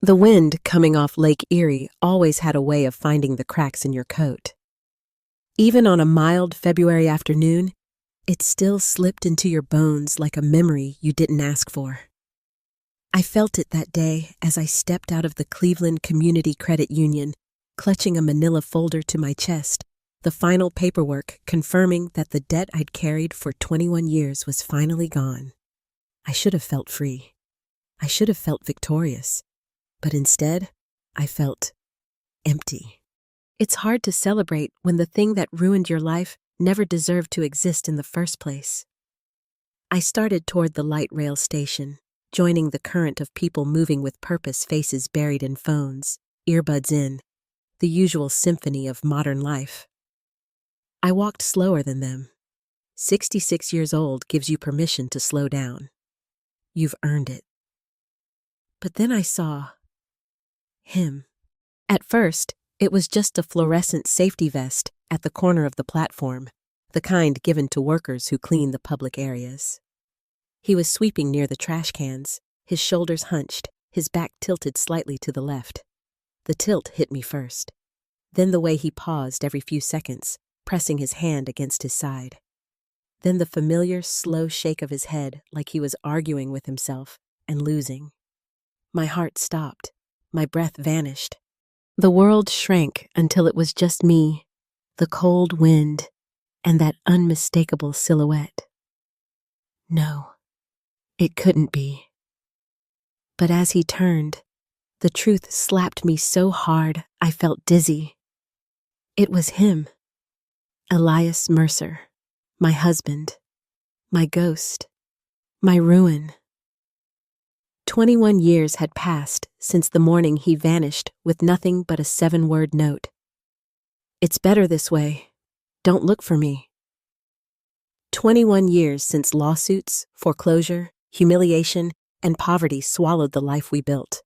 The wind coming off Lake Erie always had a way of finding the cracks in your coat. Even on a mild February afternoon, it still slipped into your bones like a memory you didn't ask for. I felt it that day as I stepped out of the Cleveland Community Credit Union, clutching a manila folder to my chest, the final paperwork confirming that the debt I'd carried for 21 years was finally gone. I should have felt free. I should have felt victorious. But instead, I felt empty. It's hard to celebrate when the thing that ruined your life never deserved to exist in the first place. I started toward the light rail station, joining the current of people moving with purpose, faces buried in phones, earbuds in, the usual symphony of modern life. I walked slower than them. 66 years old gives you permission to slow down. You've earned it. But then I saw him. At first, it was just a fluorescent safety vest at the corner of the platform, the kind given to workers who clean the public areas. He was sweeping near the trash cans, his shoulders hunched, his back tilted slightly to the left. The tilt hit me first. Then the way he paused every few seconds, pressing his hand against his side. Then the familiar, slow shake of his head like he was arguing with himself and losing. My heart stopped. My breath vanished. The world shrank until it was just me, the cold wind, and that unmistakable silhouette. No, it couldn't be. But as he turned, the truth slapped me so hard I felt dizzy. It was him, Elias Mercer, my husband, my ghost, my ruin. 21 years had passed since the morning he vanished with nothing but a 7-word note. It's better this way. Don't look for me. 21 years since lawsuits, foreclosure, humiliation, and poverty swallowed the life we built.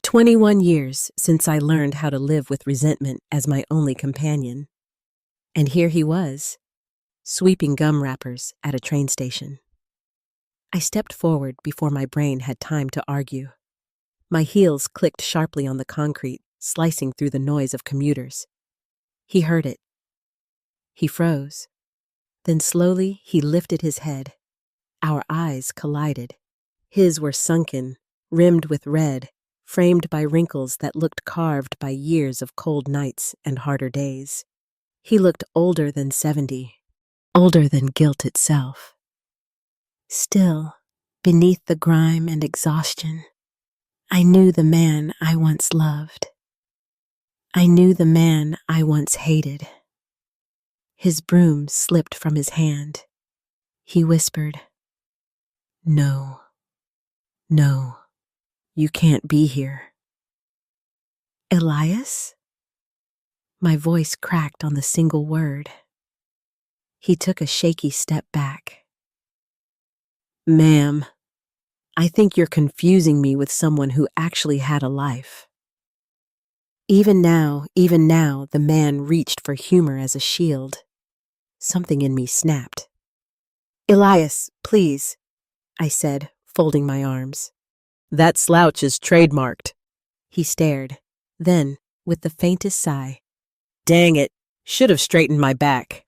21 years since I learned how to live with resentment as my only companion. And here he was, sweeping gum wrappers at a train station. I stepped forward before my brain had time to argue. My heels clicked sharply on the concrete, slicing through the noise of commuters. He heard it. He froze. Then slowly he lifted his head. Our eyes collided. His were sunken, rimmed with red, framed by wrinkles that looked carved by years of cold nights and harder days. He looked older than 70, older than guilt itself. Still, beneath the grime and exhaustion, I knew the man I once loved. I knew the man I once hated. His broom slipped from his hand. He whispered, "No, no, you can't be here." Elias? My voice cracked on the single word. He took a shaky step back. "Ma'am, I think you're confusing me with someone who actually had a life." Even now, the man reached for humor as a shield. Something in me snapped. "Elias, please," I said, folding my arms. "That slouch is trademarked." He stared. Then, with the faintest sigh, "Dang it, should have straightened my back."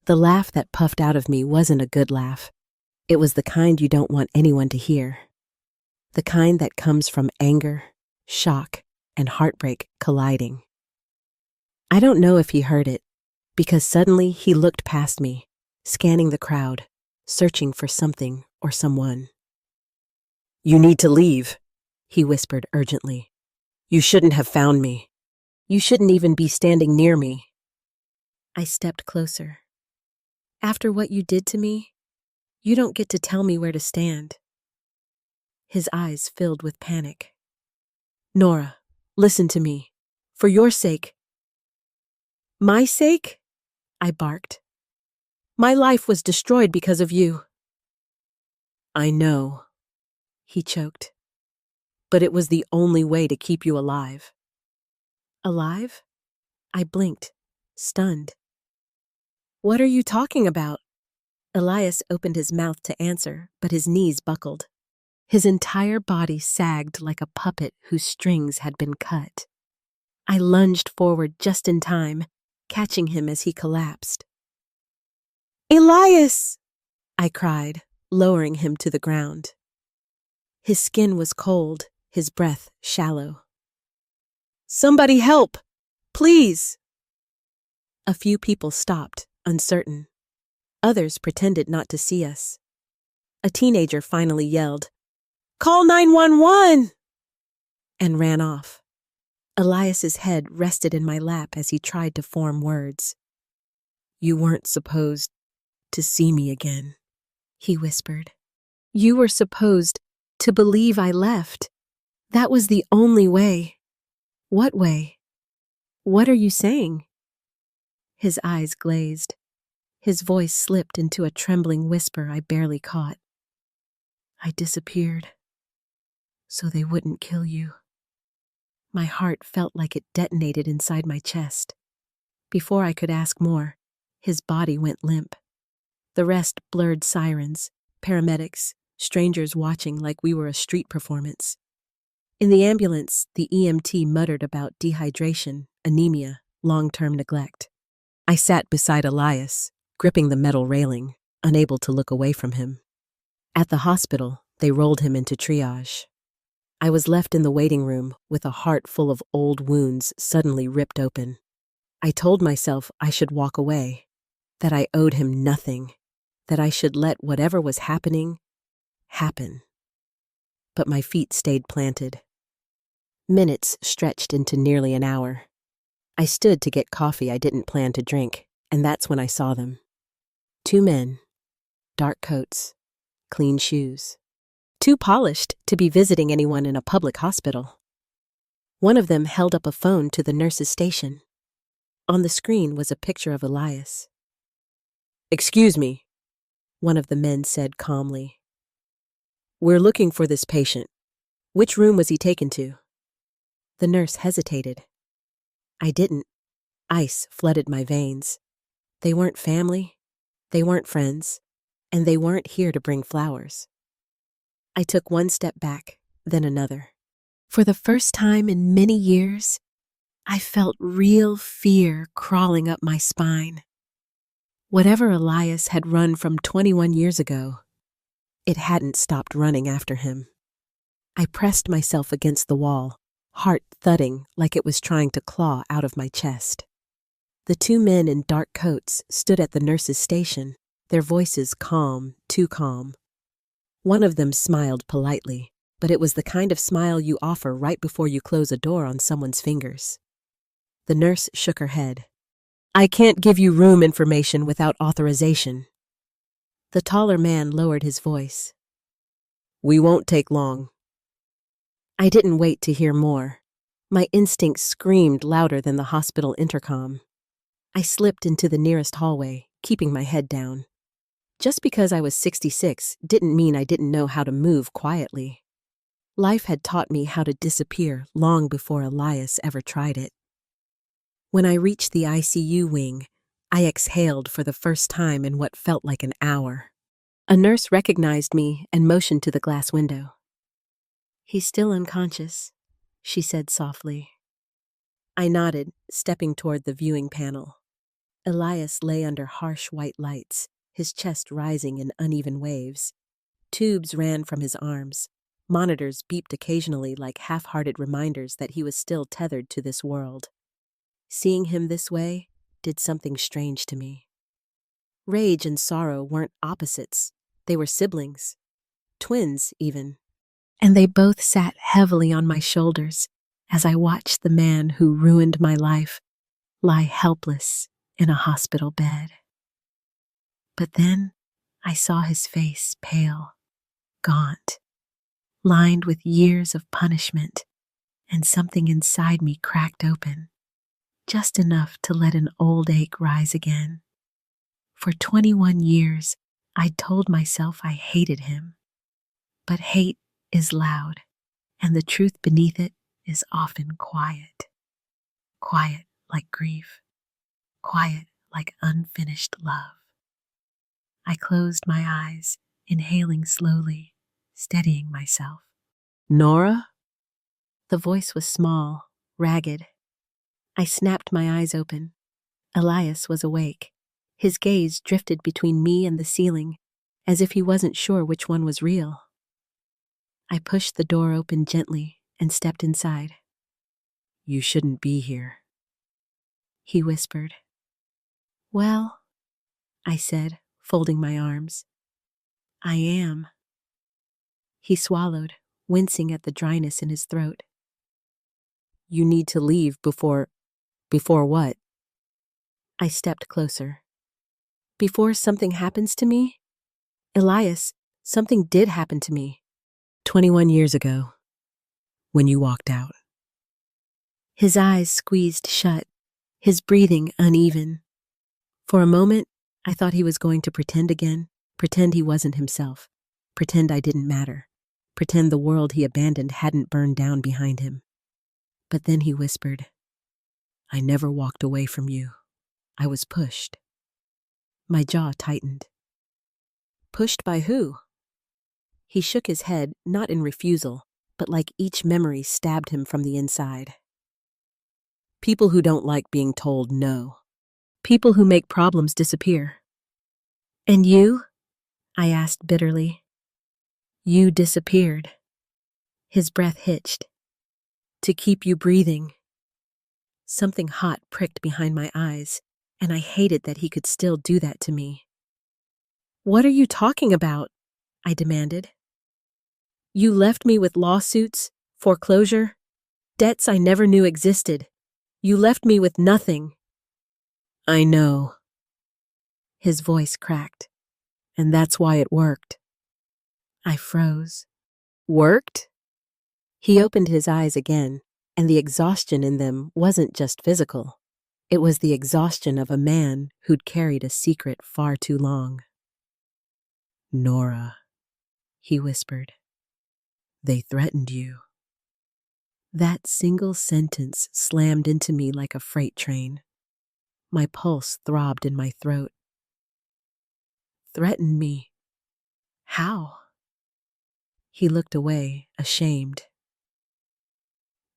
The laugh that puffed out of me wasn't a good laugh. It was the kind you don't want anyone to hear. The kind that comes from anger, shock, and heartbreak colliding. I don't know if he heard it, because suddenly he looked past me, scanning the crowd, searching for something or someone. "You need to leave," he whispered urgently. "You shouldn't have found me. You shouldn't even be standing near me." I stepped closer. "After what you did to me, you don't get to tell me where to stand." His eyes filled with panic. "Nora, listen to me. For your sake." "My sake?" I barked. "My life was destroyed because of you." "I know," he choked. "But it was the only way to keep you alive." "Alive?" I blinked, stunned. "What are you talking about?" Elias opened his mouth to answer, but his knees buckled. His entire body sagged like a puppet whose strings had been cut. I lunged forward just in time, catching him as he collapsed. "Elias!" I cried, lowering him to the ground. His skin was cold, his breath shallow. "Somebody help! Please!" A few people stopped, uncertain. Others pretended not to see us. A teenager finally yelled, "Call 911!" and ran off. Elias's head rested in my lap as he tried to form words. "You weren't supposed to see me again," he whispered. "You were supposed to believe I left. That was the only way." "What way? What are you saying?" His eyes glazed. His voice slipped into a trembling whisper I barely caught. "I disappeared so they wouldn't kill you." My heart felt like it detonated inside my chest. Before I could ask more, his body went limp. The rest blurred sirens, paramedics, strangers watching like we were a street performance. In the ambulance, the EMT muttered about dehydration, anemia, long-term neglect. I sat beside Elias, gripping the metal railing, unable to look away from him. At the hospital, they rolled him into triage. I was left in the waiting room with a heart full of old wounds suddenly ripped open. I told myself I should walk away, that I owed him nothing, that I should let whatever was happening, happen. But my feet stayed planted. Minutes stretched into nearly an hour. I stood to get coffee I didn't plan to drink, and that's when I saw them. Two men, dark coats, clean shoes. Too polished to be visiting anyone in a public hospital. One of them held up a phone to the nurse's station. On the screen was a picture of Elias. "Excuse me," one of the men said calmly. "We're looking for this patient. Which room was he taken to?" The nurse hesitated. I didn't. Ice flooded my veins. They weren't family, they weren't friends, and they weren't here to bring flowers. I took one step back, then another. For the first time in many years, I felt real fear crawling up my spine. Whatever Elias had run from 21 years ago, it hadn't stopped running after him. I pressed myself against the wall, heart thudding like it was trying to claw out of my chest. The two men in dark coats stood at the nurse's station, their voices calm, too calm. One of them smiled politely, but it was the kind of smile you offer right before you close a door on someone's fingers. The nurse shook her head. "I can't give you room information without authorization." The taller man lowered his voice. "We won't take long." I didn't wait to hear more. My instincts screamed louder than the hospital intercom. I slipped into the nearest hallway, keeping my head down. Just because I was 66 didn't mean I didn't know how to move quietly. Life had taught me how to disappear long before Elias ever tried it. When I reached the ICU wing, I exhaled for the first time in what felt like an hour. A nurse recognized me and motioned to the glass window. "He's still unconscious," she said softly. I nodded, stepping toward the viewing panel. Elias lay under harsh white lights, his chest rising in uneven waves. Tubes ran from his arms. Monitors beeped occasionally like half-hearted reminders that he was still tethered to this world. Seeing him this way did something strange to me. Rage and sorrow weren't opposites. They were siblings. Twins, even. And they both sat heavily on my shoulders as I watched the man who ruined my life lie helpless in a hospital bed. But then I saw his face pale, gaunt, lined with years of punishment, and something inside me cracked open, just enough to let an old ache rise again. For 21 years, I'd told myself I hated him. But hate is loud, and the truth beneath it is often quiet. Quiet like grief, quiet like unfinished love. I closed my eyes, inhaling slowly, steadying myself. Nora? The voice was small, ragged. I snapped my eyes open. Elias was awake. His gaze drifted between me and the ceiling, as if he wasn't sure which one was real. I pushed the door open gently and stepped inside. You shouldn't be here, he whispered. Well, I said, folding my arms. I am. He swallowed, wincing at the dryness in his throat. You need to leave before what? I stepped closer. Before something happens to me? Elias, something did happen to me. 21 years ago, when you walked out. His eyes squeezed shut, his breathing uneven. For a moment, I thought he was going to pretend again, pretend he wasn't himself, pretend I didn't matter, pretend the world he abandoned hadn't burned down behind him. But then he whispered, I never walked away from you. I was pushed. My jaw tightened. Pushed by who? He shook his head, not in refusal, but like each memory stabbed him from the inside. People who don't like being told no. People who make problems disappear. And you? I asked bitterly. You disappeared. His breath hitched. To keep you breathing. Something hot pricked behind my eyes, and I hated that he could still do that to me. What are you talking about? I demanded. You left me with lawsuits, foreclosure, debts I never knew existed. You left me with nothing. I know. His voice cracked, and that's why it worked. I froze. Worked? He opened his eyes again, and the exhaustion in them wasn't just physical. It was the exhaustion of a man who'd carried a secret far too long. Nora, he whispered. They threatened you. That single sentence slammed into me like a freight train. My pulse throbbed in my throat. Threatened me? How? He looked away, ashamed.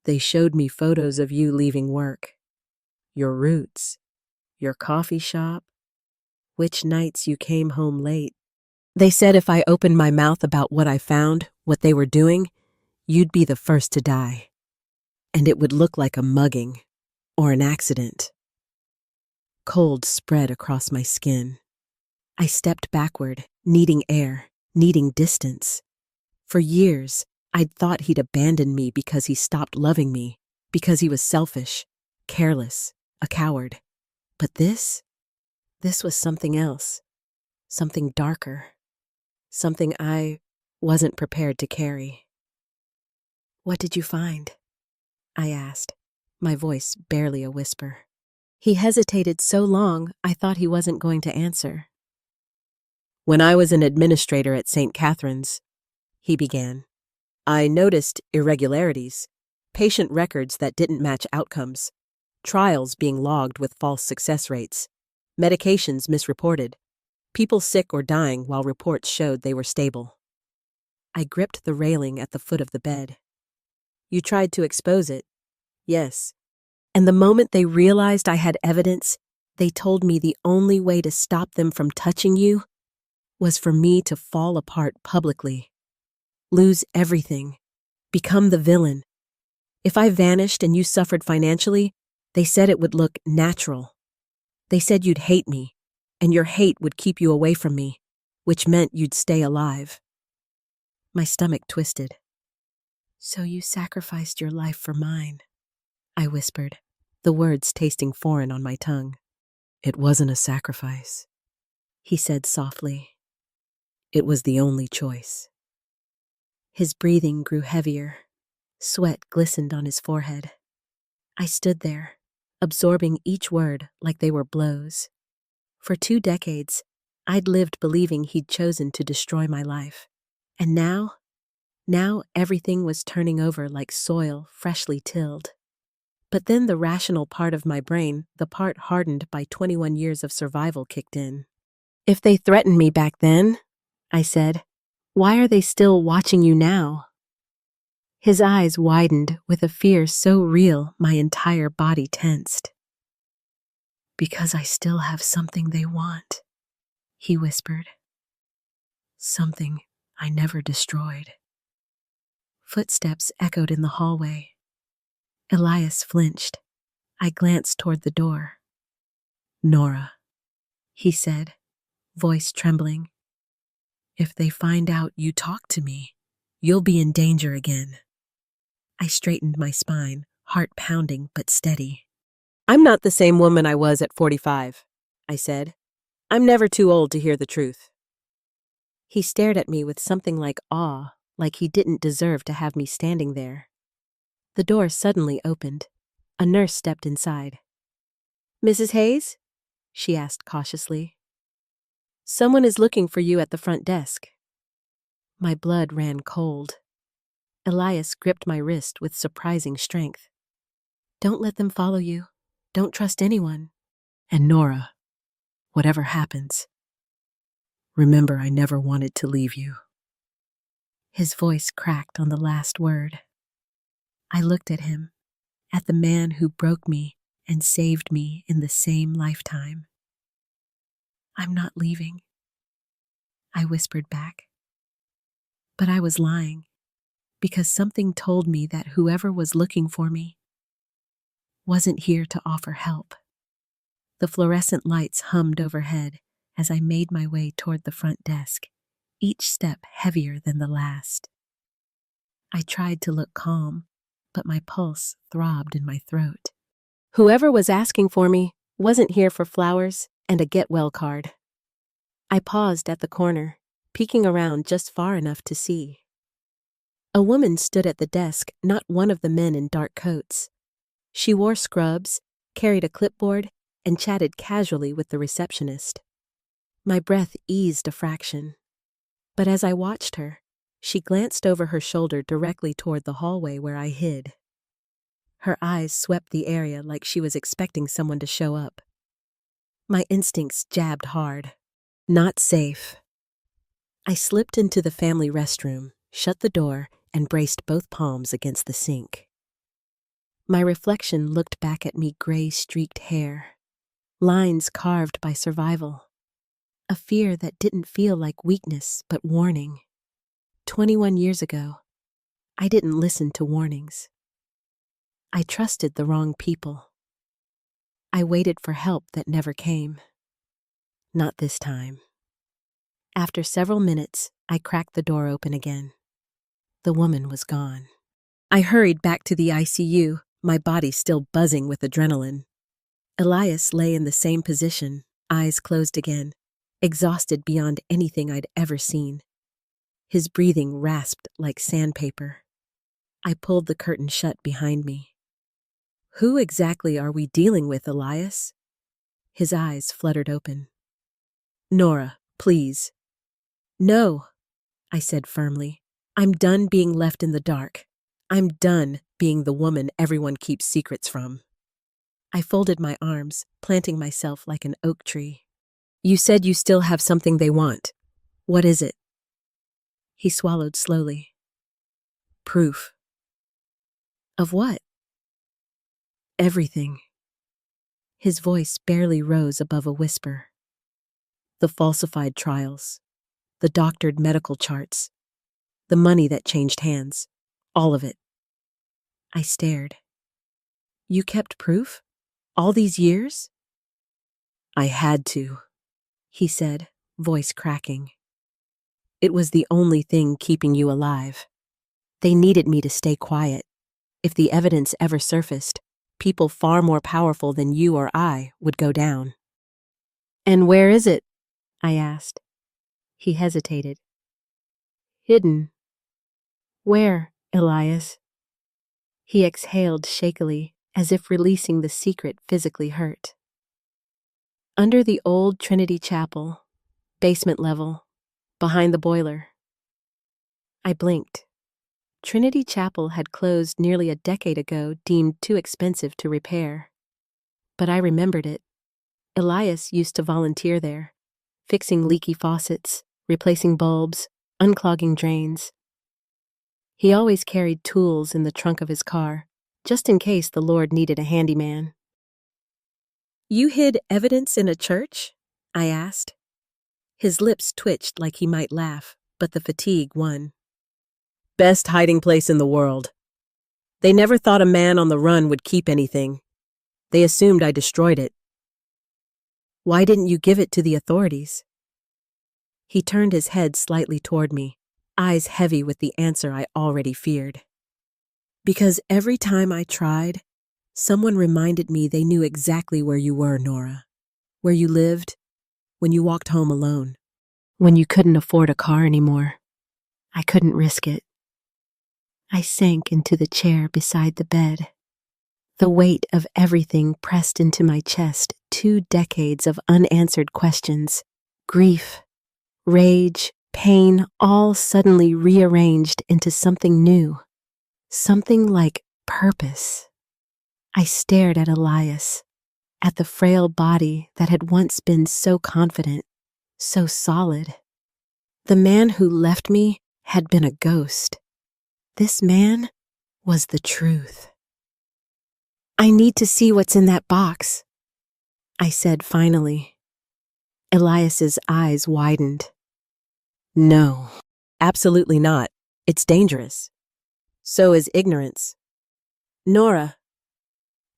They showed me photos of you leaving work. Your routes, your coffee shop, which nights you came home late. They said if I opened my mouth about what I found, what they were doing, you'd be the first to die. And it would look like a mugging or an accident. Cold spread across my skin. I stepped backward, needing air, needing distance. For years, I'd thought he'd abandoned me because he stopped loving me, because he was selfish, careless, a coward. But this was something else, something darker, something I wasn't prepared to carry. What did you find? I asked, my voice barely a whisper. He hesitated so long, I thought he wasn't going to answer. When I was an administrator at St. Catherine's, he began, I noticed irregularities, patient records that didn't match outcomes, trials being logged with false success rates, medications misreported, people sick or dying while reports showed they were stable. I gripped the railing at the foot of the bed. You tried to expose it, yes. And the moment they realized I had evidence, they told me the only way to stop them from touching you was for me to fall apart publicly, lose everything, become the villain. If I vanished and you suffered financially, they said it would look natural. They said you'd hate me, and your hate would keep you away from me, which meant you'd stay alive. My stomach twisted. So you sacrificed your life for mine, I whispered, the words tasting foreign on my tongue. It wasn't a sacrifice, he said softly. It was the only choice. His breathing grew heavier. Sweat glistened on his forehead. I stood there, absorbing each word like they were blows. For 2 decades, I'd lived believing he'd chosen to destroy my life. And now everything was turning over like soil freshly tilled. But then the rational part of my brain, the part hardened by 21 years of survival, kicked in. If they threatened me back then, I said, Why are they still watching you now? His eyes widened with a fear so real my entire body tensed. Because I still have something they want, he whispered. Something I never destroyed. Footsteps echoed in the hallway. Elias flinched. I glanced toward the door. Nora, he said, voice trembling. If they find out you talk to me, you'll be in danger again. I straightened my spine, heart pounding but steady. I'm not the same woman I was at 45, I said. I'm never too old to hear the truth. He stared at me with something like awe, like he didn't deserve to have me standing there. The door suddenly opened. A nurse stepped inside. Mrs. Hayes? She asked cautiously. Someone is looking for you at the front desk. My blood ran cold. Elias gripped my wrist with surprising strength. Don't let them follow you. Don't trust anyone. And Nora, whatever happens, remember I never wanted to leave you. His voice cracked on the last word. I looked at him, at the man who broke me and saved me in the same lifetime. I'm not leaving, I whispered back. But I was lying, because something told me that whoever was looking for me wasn't here to offer help. The fluorescent lights hummed overhead as I made my way toward the front desk, each step heavier than the last. I tried to look calm, but my pulse throbbed in my throat. Whoever was asking for me wasn't here for flowers and a get-well card. I paused at the corner, peeking around just far enough to see. A woman stood at the desk, not one of the men in dark coats. She wore scrubs, carried a clipboard, and chatted casually with the receptionist. My breath eased a fraction. But as I watched her, she glanced over her shoulder directly toward the hallway where I hid. Her eyes swept the area like she was expecting someone to show up. My instincts jabbed hard. Not safe. I slipped into the family restroom, shut the door, and braced both palms against the sink. My reflection looked back at me, gray-streaked hair, lines carved by survival, a fear that didn't feel like weakness but warning. 21 years ago, I didn't listen to warnings. I trusted the wrong people. I waited for help that never came. Not this time. After several minutes, I cracked the door open again. The woman was gone. I hurried back to the ICU, my body still buzzing with adrenaline. Elias lay in the same position, eyes closed again, exhausted beyond anything I'd ever seen. His breathing rasped like sandpaper. I pulled the curtain shut behind me. Who exactly are we dealing with, Elias? His eyes fluttered open. Nora, please. No, I said firmly. I'm done being left in the dark. I'm done being the woman everyone keeps secrets from. I folded my arms, planting myself like an oak tree. You said you still have something they want. What is it? He swallowed slowly. Proof. Of what? Everything. His voice barely rose above a whisper. The falsified trials, the doctored medical charts, the money that changed hands, all of it. I stared. You kept proof? All these years? I had to, he said, voice cracking. It was the only thing keeping you alive. They needed me to stay quiet. If the evidence ever surfaced, people far more powerful than you or I would go down. And where is it? I asked. He hesitated. Hidden. Where, Elias? He exhaled shakily, as if releasing the secret physically hurt. Under the old Trinity Chapel, basement level, behind the boiler. I blinked. Trinity Chapel had closed nearly a decade ago, deemed too expensive to repair. But I remembered it. Elias used to volunteer there, fixing leaky faucets, replacing bulbs, unclogging drains. He always carried tools in the trunk of his car, just in case the Lord needed a handyman. "You hid evidence in a church?" I asked. His lips twitched like he might laugh, but the fatigue won. "Best hiding place in the world. They never thought a man on the run would keep anything. They assumed I destroyed it." "Why didn't you give it to the authorities?" He turned his head slightly toward me, eyes heavy with the answer I already feared. "Because every time I tried, someone reminded me they knew exactly where you were, Nora. Where you lived, when you walked home alone. When you couldn't afford a car anymore. I couldn't risk it." I sank into the chair beside the bed. The weight of everything pressed into my chest, 2 decades of unanswered questions, grief, rage, pain, all suddenly rearranged into something new, something like purpose. I stared at Elias, at the frail body that had once been so confident, so solid. The man who left me had been a ghost. This man was the truth. "I need to see what's in that box," I said finally. Elias's eyes widened. "No, absolutely not. It's dangerous. So is ignorance." "Nora."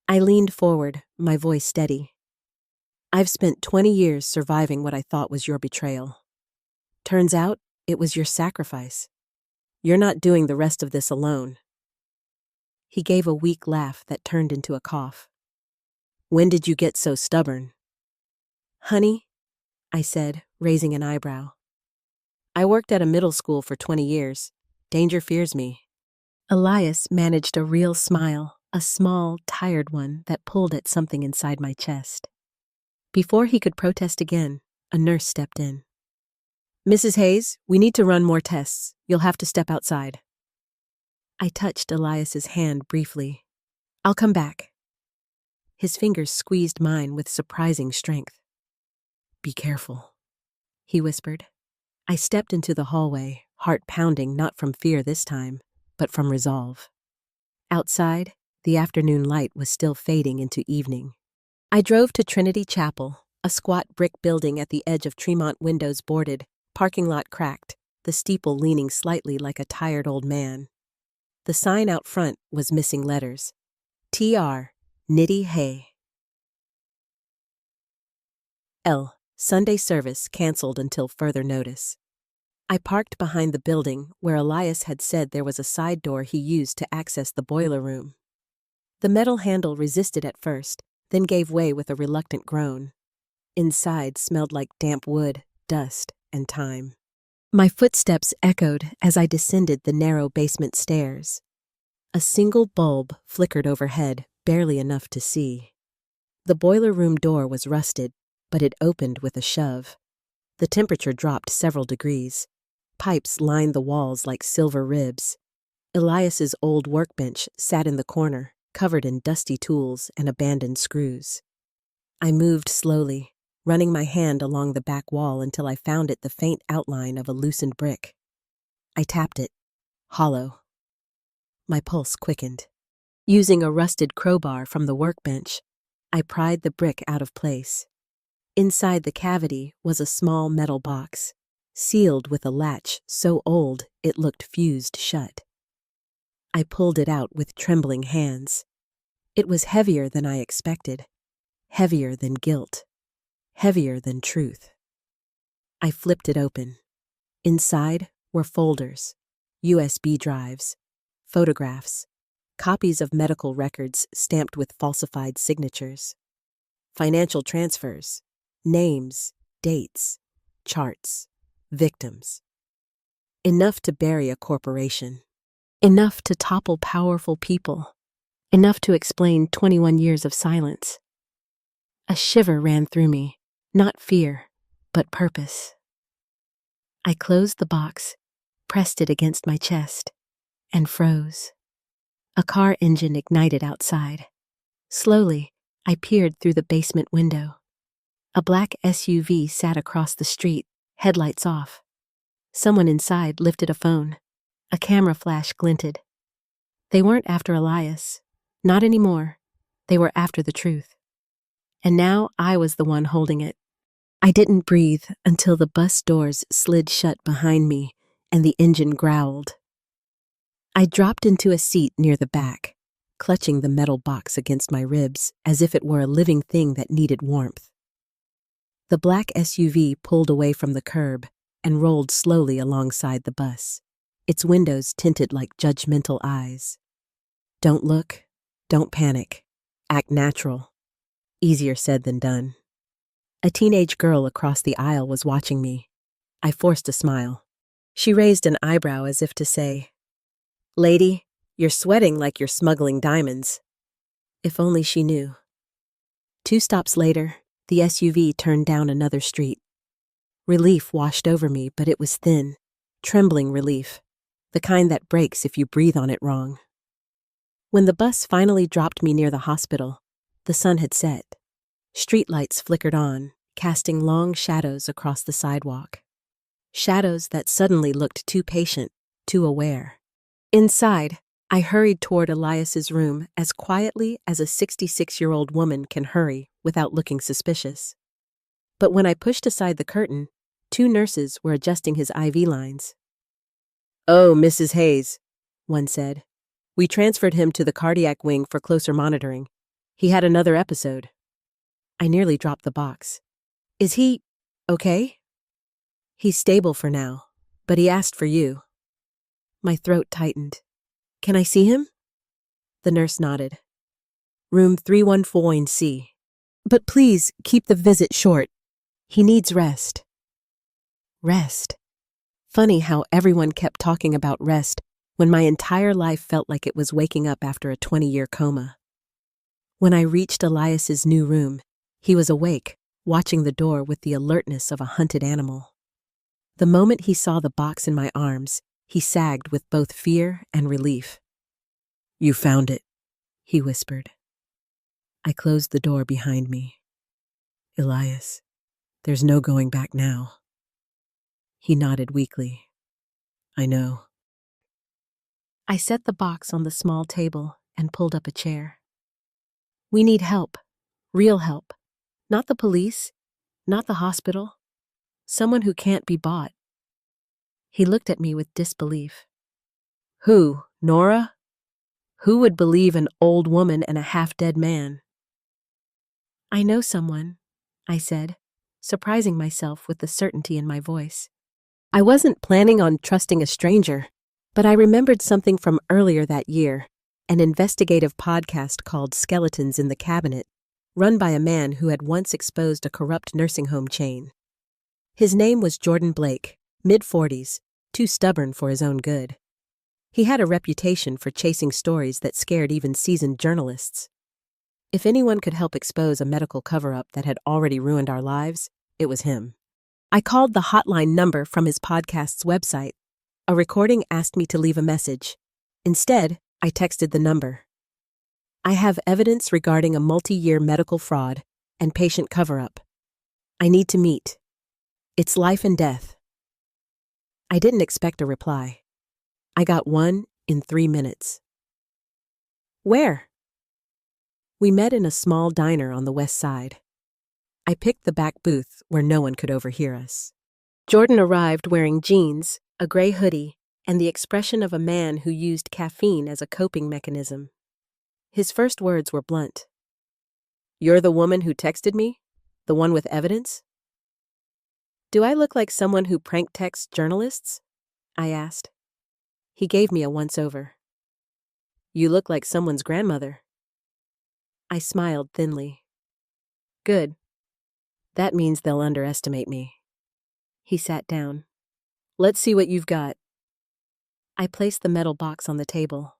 I leaned forward, my voice steady. "I've spent 20 years surviving what I thought was your betrayal. Turns out, it was your sacrifice. You're not doing the rest of this alone." He gave a weak laugh that turned into a cough. "When did you get so stubborn?" "Honey," I said, raising an eyebrow. "I worked at a middle school for 20 years. Danger fears me." Elias managed a real smile, a small, tired one that pulled at something inside my chest. Before he could protest again, a nurse stepped in. "Mrs. Hayes, we need to run more tests. You'll have to step outside." I touched Elias's hand briefly. "I'll come back." His fingers squeezed mine with surprising strength. "Be careful," he whispered. I stepped into the hallway, heart pounding not from fear this time, but from resolve. Outside, the afternoon light was still fading into evening. I drove to Trinity Chapel, a squat brick building at the edge of Tremont windows boarded, parking lot cracked, the steeple leaning slightly like a tired old man. The sign out front was missing letters. T.R. Nitty Hay. L. Sunday service canceled until further notice. I parked behind the building where Elias had said there was a side door he used to access the boiler room. The metal handle resisted at first, then gave way with a reluctant groan. Inside smelled like damp wood, dust, and time. My footsteps echoed as I descended the narrow basement stairs. A single bulb flickered overhead, barely enough to see. The boiler room door was rusted, but it opened with a shove. The temperature dropped several degrees. Pipes lined the walls like silver ribs. Elias's old workbench sat in the corner, covered in dusty tools and abandoned screws. I moved slowly, running my hand along the back wall until I found it the faint outline of a loosened brick. I tapped it, hollow. My pulse quickened. Using a rusted crowbar from the workbench, I pried the brick out of place. Inside the cavity was a small metal box, sealed with a latch so old it looked fused shut. I pulled it out with trembling hands. It was heavier than I expected, heavier than guilt, heavier than truth. I flipped it open. Inside were folders, USB drives, photographs, copies of medical records stamped with falsified signatures, financial transfers, names, dates, charts, victims. Enough to bury a corporation. Enough to topple powerful people. Enough to explain 21 years of silence. A shiver ran through me, not fear, but purpose. I closed the box, pressed it against my chest, and froze. A car engine ignited outside. Slowly, I peered through the basement window. A black SUV sat across the street, headlights off. Someone inside lifted a phone. A camera flash glinted. They weren't after Elias. Not anymore. They were after the truth. And now I was the one holding it. I didn't breathe until the bus doors slid shut behind me and the engine growled. I dropped into a seat near the back, clutching the metal box against my ribs as if it were a living thing that needed warmth. The black SUV pulled away from the curb and rolled slowly alongside the bus, its windows tinted like judgmental eyes. Don't look, don't panic, act natural. Easier said than done. A teenage girl across the aisle was watching me. I forced a smile. She raised an eyebrow as if to say, "Lady, you're sweating like you're smuggling diamonds." If only she knew. 2 stops later, the SUV turned down another street. Relief washed over me, but it was thin, trembling relief, the kind that breaks if you breathe on it wrong. When the bus finally dropped me near the hospital, the sun had set. Streetlights flickered on, casting long shadows across the sidewalk. Shadows that suddenly looked too patient, too aware. Inside, I hurried toward Elias's room as quietly as a 66-year-old woman can hurry without looking suspicious. But when I pushed aside the curtain, 2 nurses were adjusting his IV lines. "Oh, Mrs. Hayes," one said. "We transferred him to the cardiac wing for closer monitoring. He had another episode." I nearly dropped the box. "Is he okay?" "He's stable for now, but he asked for you." My throat tightened. "Can I see him?" The nurse nodded. "Room 314C. But please keep the visit short. He needs rest." Rest. Funny how everyone kept talking about rest when my entire life felt like it was waking up after a 20-year coma. When I reached Elias's new room, he was awake, watching the door with the alertness of a hunted animal. The moment he saw the box in my arms, he sagged with both fear and relief. "You found it," he whispered. I closed the door behind me. "Elias, there's no going back now." He nodded weakly. "I know." I set the box on the small table and pulled up a chair. "We need help. Real help. Not the police, not the hospital. Someone who can't be bought." He looked at me with disbelief. "Who, Nora? Who would believe an old woman and a half-dead man?" "I know someone," I said, surprising myself with the certainty in my voice. I wasn't planning on trusting a stranger, but I remembered something from earlier that year, an investigative podcast called Skeletons in the Cabinet, run by a man who had once exposed a corrupt nursing home chain. His name was Jordan Blake, mid-40s, too stubborn for his own good. He had a reputation for chasing stories that scared even seasoned journalists. If anyone could help expose a medical cover-up that had already ruined our lives, it was him. I called the hotline number from his podcast's website. A recording asked me to leave a message. Instead, I texted the number. "I have evidence regarding a multi-year medical fraud and patient cover-up. I need to meet. It's life and death." I didn't expect a reply. I got one in 3 minutes. "Where?" We met in a small diner on the west side. I picked the back booth where no one could overhear us. Jordan arrived wearing jeans, a gray hoodie, and the expression of a man who used caffeine as a coping mechanism. His first words were blunt. "You're the woman who texted me? The one with evidence?" "Do I look like someone who prank texts journalists?" I asked. He gave me a once-over. "You look like someone's grandmother." I smiled thinly. "Good. That means they'll underestimate me." He sat down. "Let's see what you've got." I placed the metal box on the table.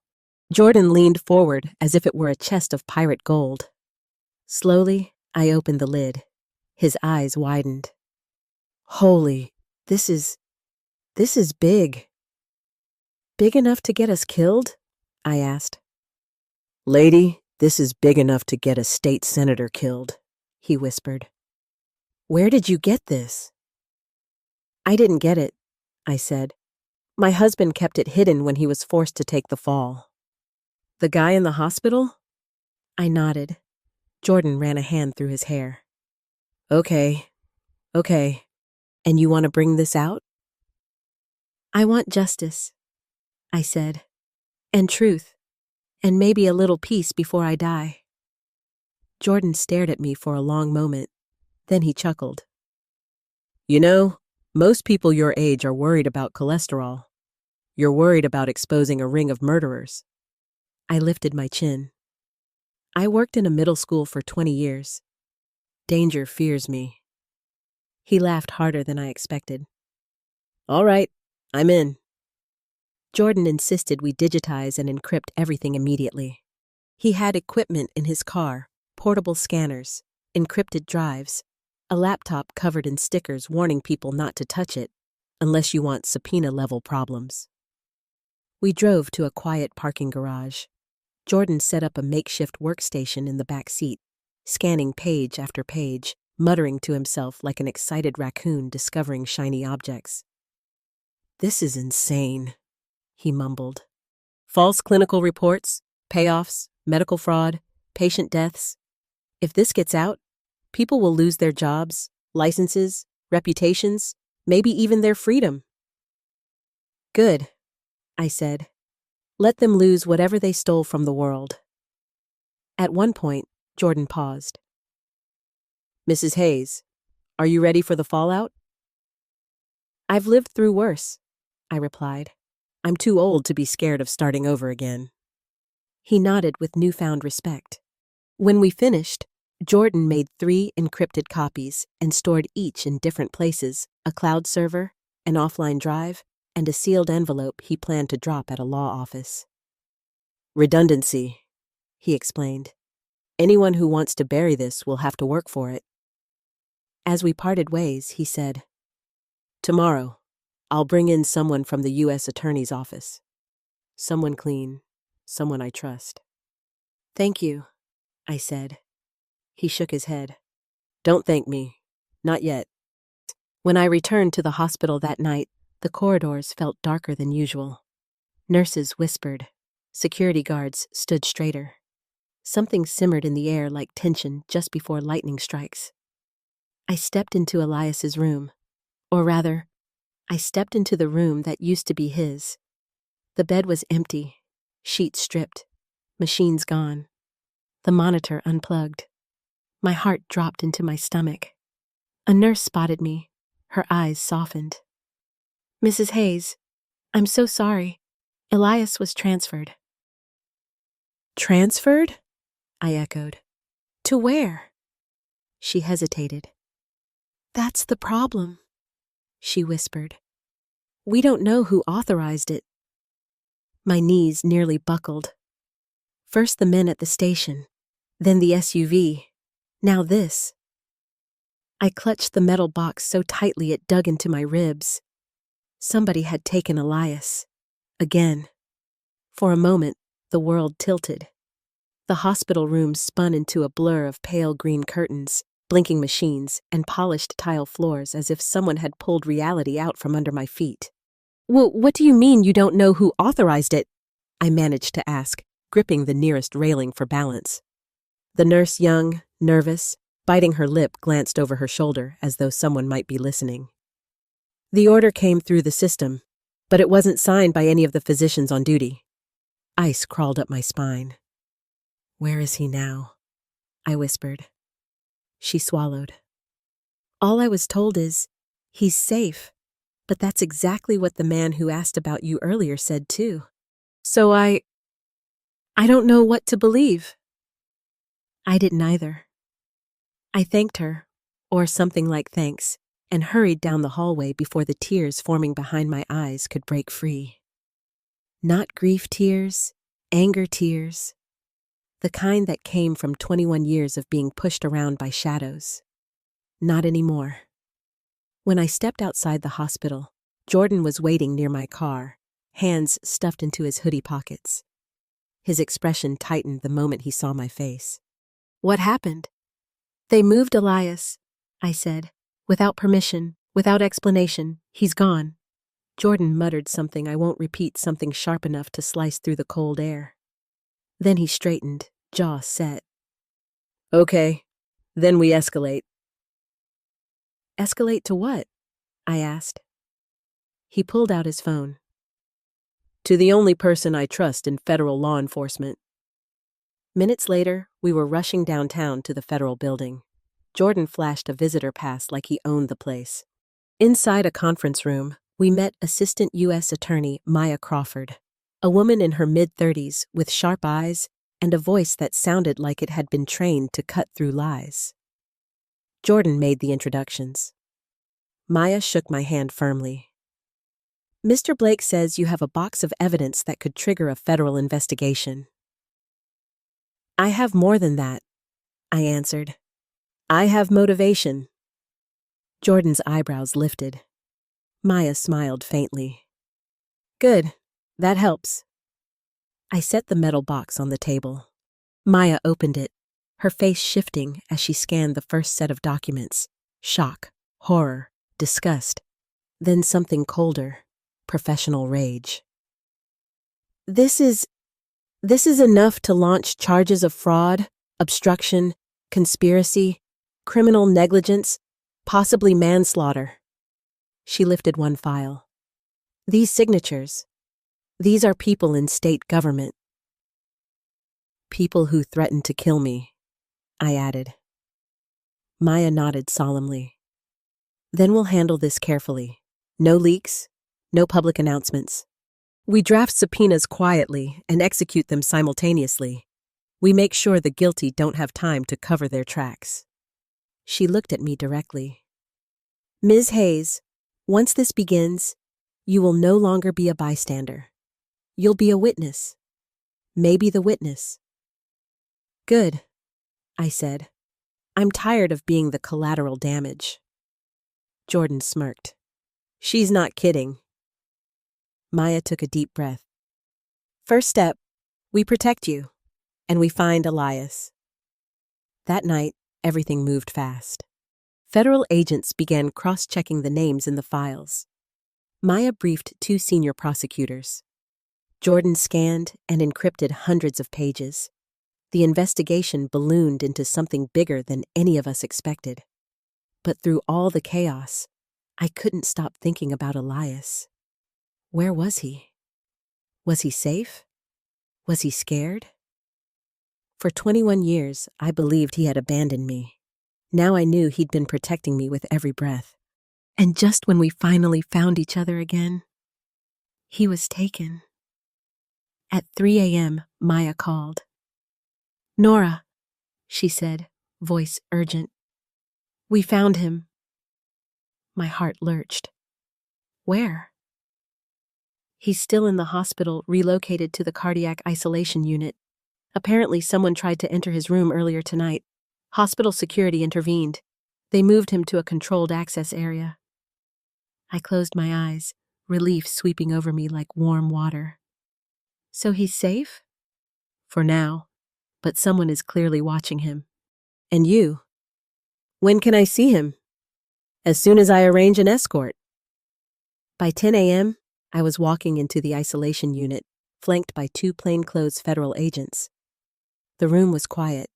Jordan leaned forward as if it were a chest of pirate gold. Slowly, I opened the lid. His eyes widened. "Holy, this is big." "Big enough to get us killed?" I asked. "Lady, this is big enough to get a state senator killed," he whispered. "Where did you get this?" I didn't get it. I said. My husband kept it hidden when he was forced to take the fall. The guy in the hospital? I nodded. Jordan ran a hand through his hair. Okay. And you want to bring this out? I want justice, I said. And truth. And maybe a little peace before I die. Jordan stared at me for a long moment. Then he chuckled. You know, most people your age are worried about cholesterol. You're worried about exposing a ring of murderers. I lifted my chin. I worked in a middle school for 20 years. Danger fears me. He laughed harder than I expected. All right, I'm in. Jordan insisted we digitize and encrypt everything immediately. He had equipment in his car, portable scanners, encrypted drives, a laptop covered in stickers warning people not to touch it, unless you want subpoena-level problems. We drove to a quiet parking garage. Jordan set up a makeshift workstation in the back seat, scanning page after page, muttering to himself like an excited raccoon discovering shiny objects. This is insane, he mumbled. False clinical reports, payoffs, medical fraud, patient deaths. If this gets out, people will lose their jobs, licenses, reputations, maybe even their freedom. Good, I said. Let them lose whatever they stole from the world. At one point, Jordan paused. Mrs. Hayes, are you ready for the fallout? I've lived through worse, I replied. I'm too old to be scared of starting over again. He nodded with newfound respect. When we finished, Jordan made 3 encrypted copies and stored each in different places, a cloud server, an offline drive, and a sealed envelope he planned to drop at a law office. Redundancy, he explained. Anyone who wants to bury this will have to work for it. As we parted ways, he said, Tomorrow, I'll bring in someone from the U.S. Attorney's office. Someone clean, someone I trust. Thank you, I said. He shook his head. Don't thank me. Not yet. When I returned to the hospital that night, the corridors felt darker than usual. Nurses whispered. Security guards stood straighter. Something simmered in the air like tension just before lightning strikes. I stepped into Elias's room. Or rather, I stepped into the room that used to be his. The bed was empty, sheets stripped, machines gone, the monitor unplugged. My heart dropped into my stomach. A nurse spotted me. Her eyes softened. Mrs. Hayes, I'm so sorry. Elias was transferred. Transferred? I echoed. To where? She hesitated. That's the problem, she whispered. We don't know who authorized it. My knees nearly buckled. First the men at the station, then the SUV, now this. I clutched the metal box so tightly it dug into my ribs. Somebody had taken Elias. Again. For a moment, the world tilted. The hospital room spun into a blur of pale green curtains, blinking machines, and polished tile floors as if someone had pulled reality out from under my feet. Well, what do you mean you don't know who authorized it? I managed to ask, gripping the nearest railing for balance. The nurse, young, nervous, biting her lip, glanced over her shoulder as though someone might be listening. The order came through the system, but it wasn't signed by any of the physicians on duty. Ice crawled up my spine. Where is he now? I whispered. She swallowed. All I was told is, he's safe. But that's exactly what the man who asked about you earlier said too. So I don't know what to believe. I didn't either. I thanked her, or something like thanks, and hurried down the hallway before the tears forming behind my eyes could break free. Not grief tears, anger tears. The kind that came from 21 years of being pushed around by shadows. Not anymore. When I stepped outside the hospital, Jordan was waiting near my car, hands stuffed into his hoodie pockets. His expression tightened the moment he saw my face. What happened? They moved Elias, I said. Without permission, without explanation. He's gone. Jordan muttered something I won't repeat, something sharp enough to slice through the cold air. Then he straightened, jaw set. Okay, then we escalate. Escalate to what? I asked. He pulled out his phone. To the only person I trust in federal law enforcement. Minutes later, we were rushing downtown to the federal building. Jordan flashed a visitor pass like he owned the place. Inside a conference room, we met Assistant U.S. Attorney Maya Crawford, a woman in her mid-30s with sharp eyes and a voice that sounded like it had been trained to cut through lies. Jordan made the introductions. Maya shook my hand firmly. Mr. Blake says you have a box of evidence that could trigger a federal investigation. I have more than that, I answered. I have motivation. Jordan's eyebrows lifted. Maya smiled faintly. Good, that helps. I set the metal box on the table. Maya opened it, her face shifting as she scanned the first set of documents. Shock, horror, disgust, then something colder, professional rage. This is enough to launch charges of fraud, obstruction, conspiracy, criminal negligence, possibly manslaughter. She lifted one file. These signatures, these are people in state government. People who threatened to kill me, I added. Maya nodded solemnly. Then we'll handle this carefully. No leaks, no public announcements. We draft subpoenas quietly and execute them simultaneously. We make sure the guilty don't have time to cover their tracks. She looked at me directly. Ms. Hayes, once this begins, you will no longer be a bystander. You'll be a witness. Maybe the witness. Good, I said. I'm tired of being the collateral damage. Jordan smirked. She's not kidding. Maya took a deep breath. First step, we protect you, and we find Elias. That night, everything moved fast. Federal agents began cross-checking the names in the files. Maya briefed 2 senior prosecutors. Jordan scanned and encrypted hundreds of pages. The investigation ballooned into something bigger than any of us expected. But through all the chaos, I couldn't stop thinking about Elias. Where was he? Was he safe? Was he scared? For 21 years, I believed he had abandoned me. Now I knew he'd been protecting me with every breath. And just when we finally found each other again, he was taken. At 3 a.m., Maya called. Nora, she said, voice urgent. We found him. My heart lurched. Where? He's still in the hospital, relocated to the cardiac isolation unit. Apparently someone tried to enter his room earlier tonight. Hospital security intervened. They moved him to a controlled access area. I closed my eyes, relief sweeping over me like warm water. So he's safe? For now, but someone is clearly watching him. And you? When can I see him? As soon as I arrange an escort. By 10 a.m., I was walking into the isolation unit, flanked by 2 plainclothes federal agents. The room was quiet,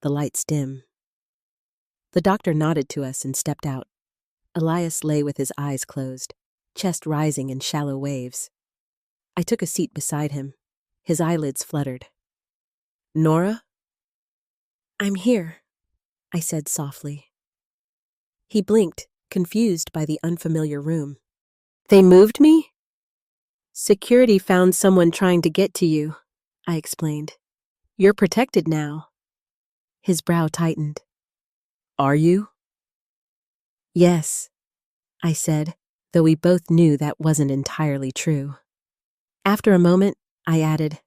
the lights dim. The doctor nodded to us and stepped out. Elias lay with his eyes closed, chest rising in shallow waves. I took a seat beside him. His eyelids fluttered. Nora? I'm here, I said softly. He blinked, confused by the unfamiliar room. They moved me? Security found someone trying to get to you, I explained. You're protected now. His brow tightened. Are you? Yes, I said, though we both knew that wasn't entirely true. After a moment, I added,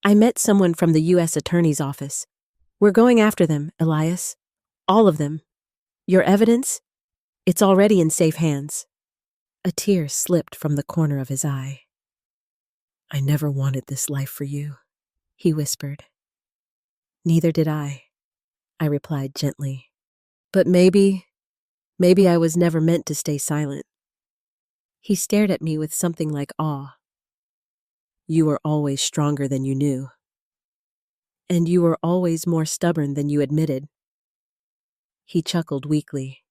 I met someone from the U.S. Attorney's office. We're going after them, Elias. All of them. Your evidence? It's already in safe hands. A tear slipped from the corner of his eye. I never wanted this life for you, he whispered. Neither did I replied gently. But maybe I was never meant to stay silent. He stared at me with something like awe. You were always stronger than you knew. And you were always more stubborn than you admitted. He chuckled weakly.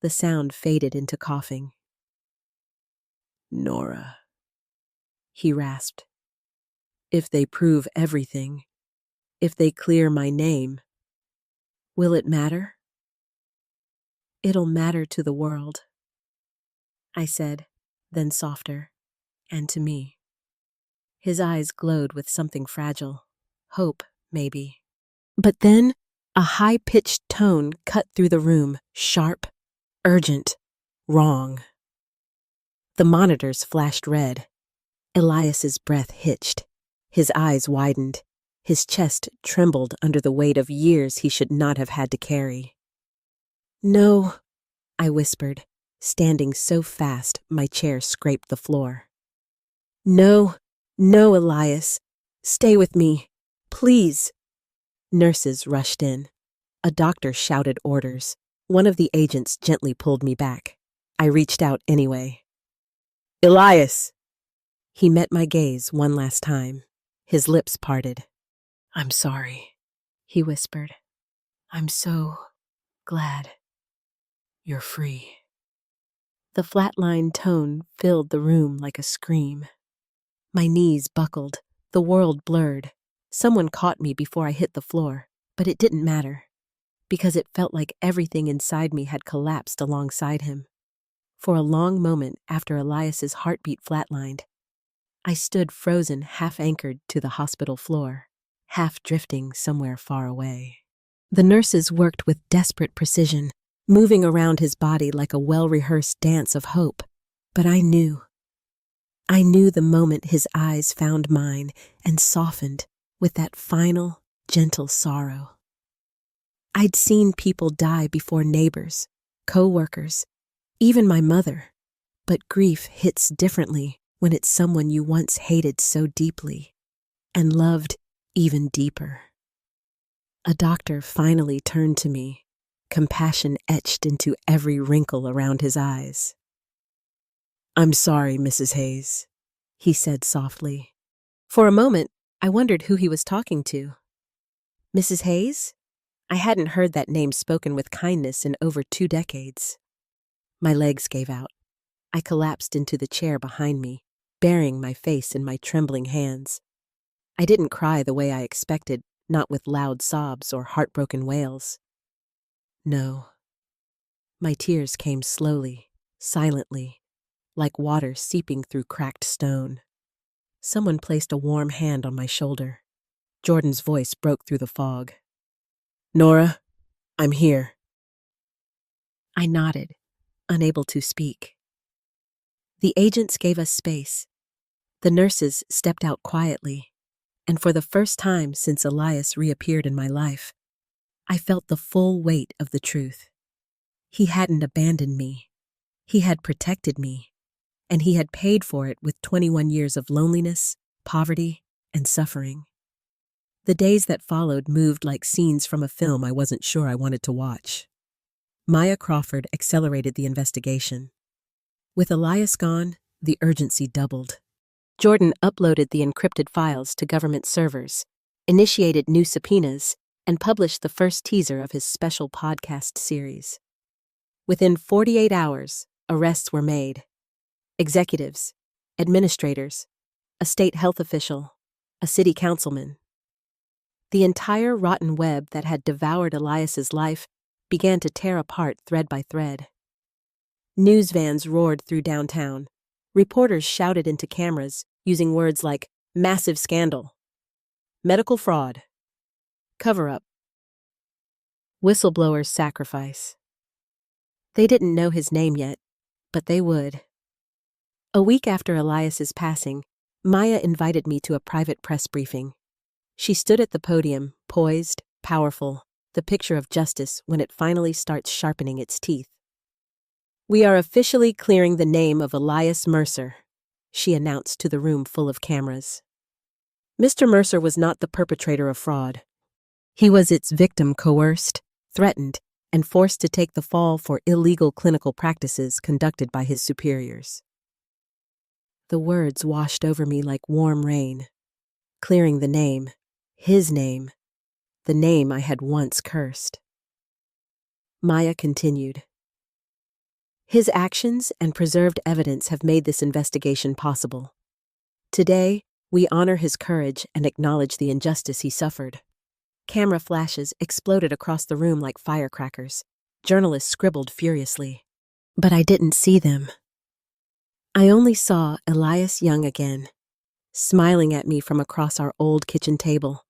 The sound faded into coughing. Nora, he rasped. If they prove everything, if they clear my name, will it matter? It'll matter to the world, I said, then softer, and to me. His eyes glowed with something fragile. Hope, maybe. But then, a high-pitched tone cut through the room, sharp, urgent, wrong. The monitors flashed red. Elias's breath hitched. His eyes widened. His chest trembled under the weight of years he should not have had to carry. No, I whispered, standing so fast my chair scraped the floor. No, no, Elias. Stay with me. Please. Nurses rushed in. A doctor shouted orders. One of the agents gently pulled me back. I reached out anyway. Elias! He met my gaze one last time. His lips parted. I'm sorry, he whispered. I'm so glad you're free. The flatline tone filled the room like a scream. My knees buckled, the world blurred. Someone caught me before I hit the floor, but it didn't matter, because it felt like everything inside me had collapsed alongside him. For a long moment after Elias's heartbeat flatlined, I stood frozen, half-anchored to the hospital floor, half drifting somewhere far away. The nurses worked with desperate precision, moving around his body like a well-rehearsed dance of hope. But I knew the moment his eyes found mine and softened with that final, gentle sorrow. I'd seen people die before neighbors, co-workers, even my mother, but grief hits differently when it's someone you once hated so deeply and loved even deeper. A doctor finally turned to me, compassion etched into every wrinkle around his eyes. I'm sorry, Mrs. Hayes, he said softly. For a moment, I wondered who he was talking to. Mrs. Hayes? I hadn't heard that name spoken with kindness in over 2 decades. My legs gave out. I collapsed into the chair behind me, burying my face in my trembling hands. I didn't cry the way I expected, not with loud sobs or heartbroken wails. No. My tears came slowly, silently, like water seeping through cracked stone. Someone placed a warm hand on my shoulder. Jordan's voice broke through the fog. Nora, I'm here. I nodded, unable to speak. The agents gave us space. The nurses stepped out quietly, and for the first time since Elias reappeared in my life, I felt the full weight of the truth. He hadn't abandoned me. He had protected me, and he had paid for it with 21 years of loneliness, poverty, and suffering. The days that followed moved like scenes from a film I wasn't sure I wanted to watch. Maya Crawford accelerated the investigation. With Elias gone, the urgency doubled. Jordan uploaded the encrypted files to government servers, initiated new subpoenas, and published the first teaser of his special podcast series. Within 48 hours, arrests were made. Executives, administrators, a state health official, a city councilman. The entire rotten web that had devoured Elias's life began to tear apart thread by thread. News vans roared through downtown. Reporters shouted into cameras using words like massive scandal, medical fraud, cover-up, whistleblower's sacrifice. They didn't know his name yet, but they would. A week after Elias's passing, Maya invited me to a private press briefing. She stood at the podium, poised, powerful, the picture of justice when it finally starts sharpening its teeth. We are officially clearing the name of Elias Mercer, she announced to the room full of cameras. Mr. Mercer was not the perpetrator of fraud. He was its victim, coerced, threatened, and forced to take the fall for illegal clinical practices conducted by his superiors. The words washed over me like warm rain, clearing the name, his name, the name I had once cursed. Maya continued. His actions and preserved evidence have made this investigation possible. Today, we honor his courage and acknowledge the injustice he suffered. Camera flashes exploded across the room like firecrackers. Journalists scribbled furiously. But I didn't see them. I only saw Elias Young again, smiling at me from across our old kitchen table.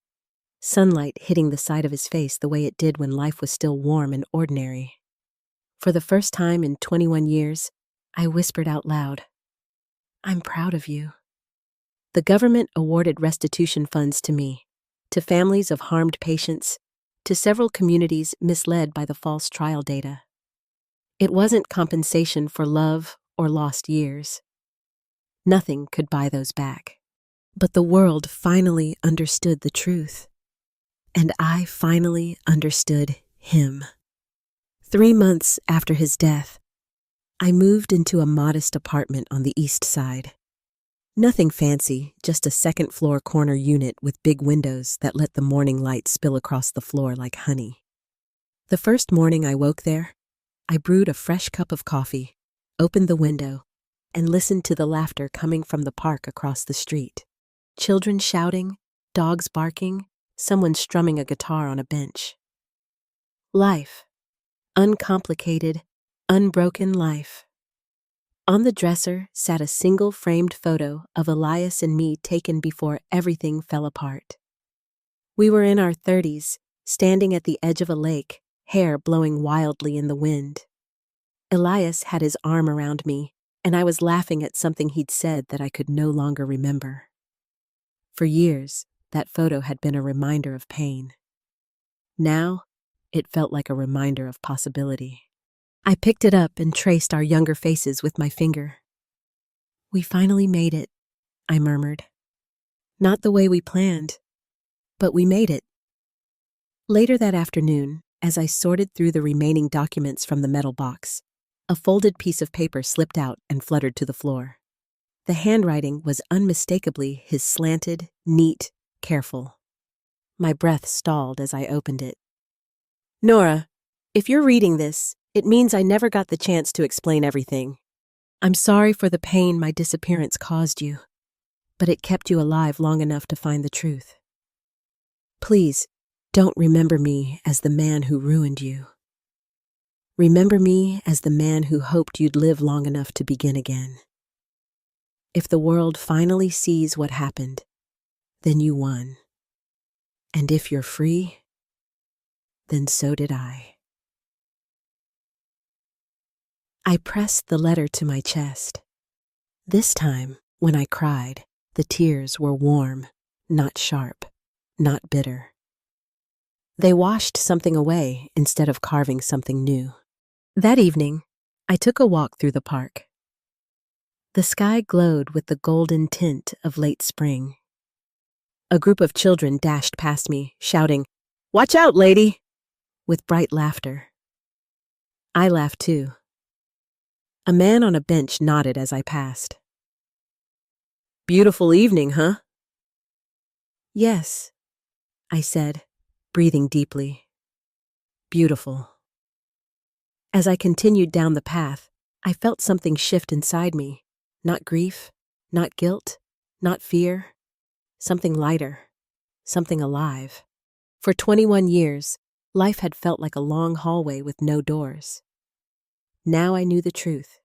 Sunlight hitting the side of his face the way it did when life was still warm and ordinary. For the first time in 21 years, I whispered out loud, "I'm proud of you." The government awarded restitution funds to me, to families of harmed patients, to several communities misled by the false trial data. It wasn't compensation for love or lost years. Nothing could buy those back. But the world finally understood the truth. And I finally understood him. 3 months after his death, I moved into a modest apartment on the east side. Nothing fancy, just a second-floor corner unit with big windows that let the morning light spill across the floor like honey. The first morning I woke there, I brewed a fresh cup of coffee, opened the window, and listened to the laughter coming from the park across the street. Children shouting, dogs barking, someone strumming a guitar on a bench. Life. Uncomplicated, unbroken life. On the dresser sat a single framed photo of Elias and me taken before everything fell apart. We were in our 30s, standing at the edge of a lake, hair blowing wildly in the wind. Elias had his arm around me, and I was laughing at something he'd said that I could no longer remember. For years, that photo had been a reminder of pain. Now, it felt like a reminder of possibility. I picked it up and traced our younger faces with my finger. "We finally made it," I murmured. "Not the way we planned, but we made it." Later that afternoon, as I sorted through the remaining documents from the metal box, a folded piece of paper slipped out and fluttered to the floor. The handwriting was unmistakably his slanted, neat, careful. My breath stalled as I opened it. "Nora, if you're reading this, it means I never got the chance to explain everything. I'm sorry for the pain my disappearance caused you, but it kept you alive long enough to find the truth. Please, don't remember me as the man who ruined you. Remember me as the man who hoped you'd live long enough to begin again. If the world finally sees what happened, then you won. And if you're free, then so did I." I pressed the letter to my chest. This time, when I cried, the tears were warm, not sharp, not bitter. They washed something away instead of carving something new. That evening, I took a walk through the park. The sky glowed with the golden tint of late spring. A group of children dashed past me, shouting, "Watch out, lady!" with bright laughter. I laughed too. A man on a bench nodded as I passed. "Beautiful evening, huh?" "Yes," I said, breathing deeply. "Beautiful." As I continued down the path, I felt something shift inside me. Not grief, not guilt, not fear. Something lighter, something alive. For 21 years, life had felt like a long hallway with no doors. Now I knew the truth.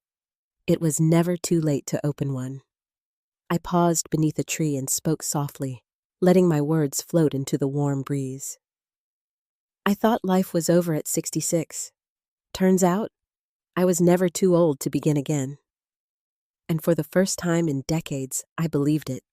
It was never too late to open one. I paused beneath a tree and spoke softly, letting my words float into the warm breeze. I thought life was over at 66. Turns out, I was never too old to begin again. And for the first time in decades, I believed it.